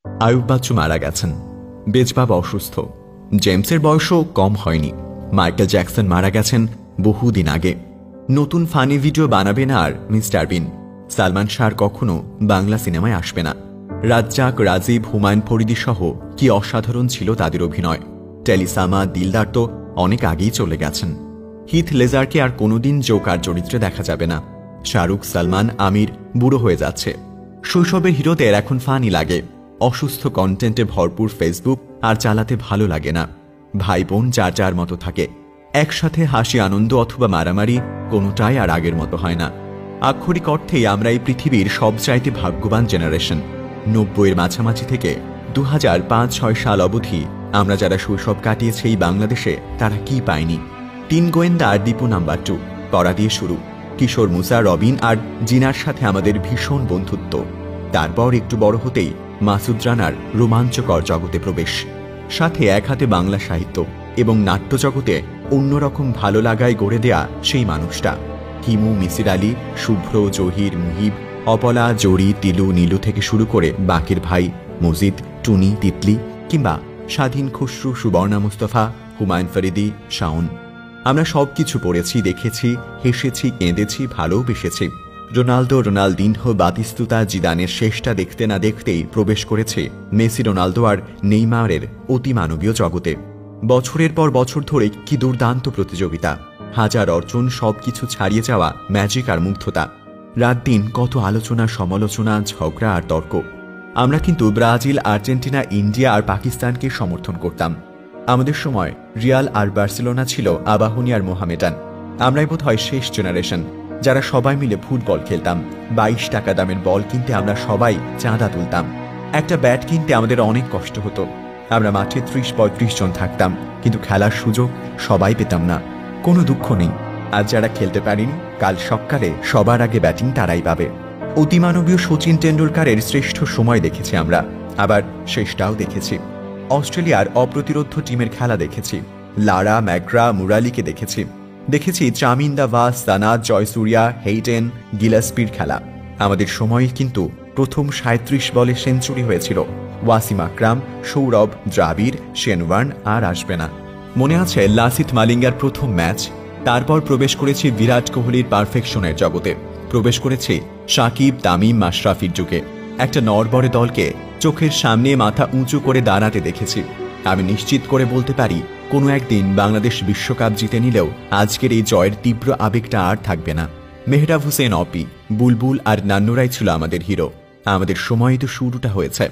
আয়ুব বাচ্চু মারা গেছেন, বেজবাবা অসুস্থ, জেমসের বয়সও কম হয়নি, মাইকেল জ্যাকসন মারা গেছেন বহুদিন আগে। নতুন ফানি ভিডিও বানাবে না আর মিস্টার বিন। সালমান শাহ কখনো বাংলা সিনেমায় আসবে না। রাজ্জাক, রাজীব, হুমায়ুন ফরিদি সহ কি অসাধারণ ছিল তাদের অভিনয়। টেলিসামা, দিলদার তো অনেক আগেই চলে গেছেন। হিথ লেজারকে আর কোনোদিন জোকার চরিত্রে দেখা যাবে না। শাহরুখ, সালমান, আমির বুড়ো হয়ে যাচ্ছে। শৈশবের হিরোদের এখন ফানি লাগে। অসুস্থ কন্টেন্টে ভরপুর ফেসবুক আর চালাতে ভালো লাগে না। ভাই বোন যার যার মতো থাকে, একসাথে হাসি, আনন্দ অথবা মারামারি কোনোটাই আর আগের মতো হয় না। আক্ষরিক অর্থেই আমরা এই পৃথিবীর সবচাইতে ভাগ্যবান জেনারেশন। 90-এর মাঝামাঝি থেকে 2005-06 সাল অবধি আমরা যারা শৈশব কাটিয়েছে এই বাংলাদেশে, তারা কি পায়নি? তিন গোয়েন্দা আর দীপু নাম্বার 2 পড়া দিয়ে শুরু। কিশোর, মুসা, রবিন আর জিনার সাথে আমাদের ভীষণ বন্ধুত্ব। তারপর একটু বড় হতেই মাসুদ রানার রোমাঞ্চকর জগতে প্রবেশ, সাথে এক হাতে বাংলা সাহিত্য এবং নাট্য জগতে অন্যরকম ভালো লাগায় গড়ে দেয়া সেই মানুষটা। হিমু, মিসির আলী, শুভ্র, জহির, মুহিব, অপলা, জরি, তিলু, নীলু থেকে শুরু করে বাকের ভাই, মজিদ, টুনি, তিতলি কিংবা স্বাধীন, খুসরু, সুবর্ণা, মুস্তফা, হুমায়ুন ফরিদি, শাওন। আমরা সবকিছু পড়েছি, দেখেছি, হেসেছি, কেঁদেছি, ভালোবেসেছি। রোনালদো, রোনালদিনহো, বাতিস্তুতা, জিদানের শেষটা দেখতে না দেখতেই প্রবেশ করেছে মেসি, রোনালদো আর নেইমারের অতিমানবীয় জগতে। বছরের পর বছর ধরে কি দুর্দান্ত প্রতিযোগিতা, হাজার অর্জন, সবকিছু ছাড়িয়ে যাওয়া ম্যাজিক আর মুগ্ধতা। রাত দিন কত আলোচনা, সমালোচনা, ঝগড়া আর তর্ক। আমরা কিন্তু ব্রাজিল, আর্জেন্টিনা, ইন্ডিয়া আর পাকিস্তানকে সমর্থন করতাম। আমাদের সময় রিয়াল আর বার্সেলোনা ছিল আবাহনী আর মোহামেডান। আমরাই বোধ হয় শেষ জেনারেশন যারা সবাই মিলে ফুটবল খেলতাম। 22 টাকা দামের বল কিনতে আমরা সবাই চাঁদা তুলতাম। একটা ব্যাট কিনতে আমাদের অনেক কষ্ট হতো। আমরা মাঠে 30-35 জন থাকতাম, কিন্তু খেলার সুযোগ সবাই পেতাম না। কোনো দুঃখ নেই, আজ যারা খেলতে পারেনি, কাল সকালে সবার আগে ব্যাটিং তারাই পাবে। অতিমানবীয় শচীন টেন্ডুলকারের শ্রেষ্ঠ সময় দেখেছি আমরা, আবার শেষটাও দেখেছি। অস্ট্রেলিয়ার অপ্রতিরোধ টিমের খেলা দেখেছি। লারা, ম্যাগ্রা, মুরালিকে দেখেছি চামিন্দা, ভাস, সানাদ, জয়সুরিয়া, হেইটেন, গিলাসপির খেলা। আমাদের সময় কিন্তু প্রথম 37 বলে সেঞ্চুরি হয়েছিল। ওয়াসিম আকরাম, সৌরভ, দ্রাবিড়, শেনওয়ার্ন আর আসবে না। মনে আছে লাসিথ মালিঙ্গার প্রথম ম্যাচ। তারপর প্রবেশ করেছি বিরাট কোহলির পারফেকশনের জগতে। প্রবেশ করেছি সাকিব, তামিম, মাশরাফির যুগে। একটা নড়বড়ে দলকে চোখের সামনে মাথা উঁচু করে দাঁড়াতে দেখেছি। আমি নিশ্চিত করে বলতে পারি, কোনো একদিন বাংলাদেশ বিশ্বকাপ জিতে নিলেও আজকের এই জয়ের তীব্র আবেগটা আর থাকবে না। মেহরাব হোসেন, অপি, বুলবুল আর নান্নুরাই ছিল আমাদের হিরো। আমাদের সময় তো শুরুটা হয়েছে।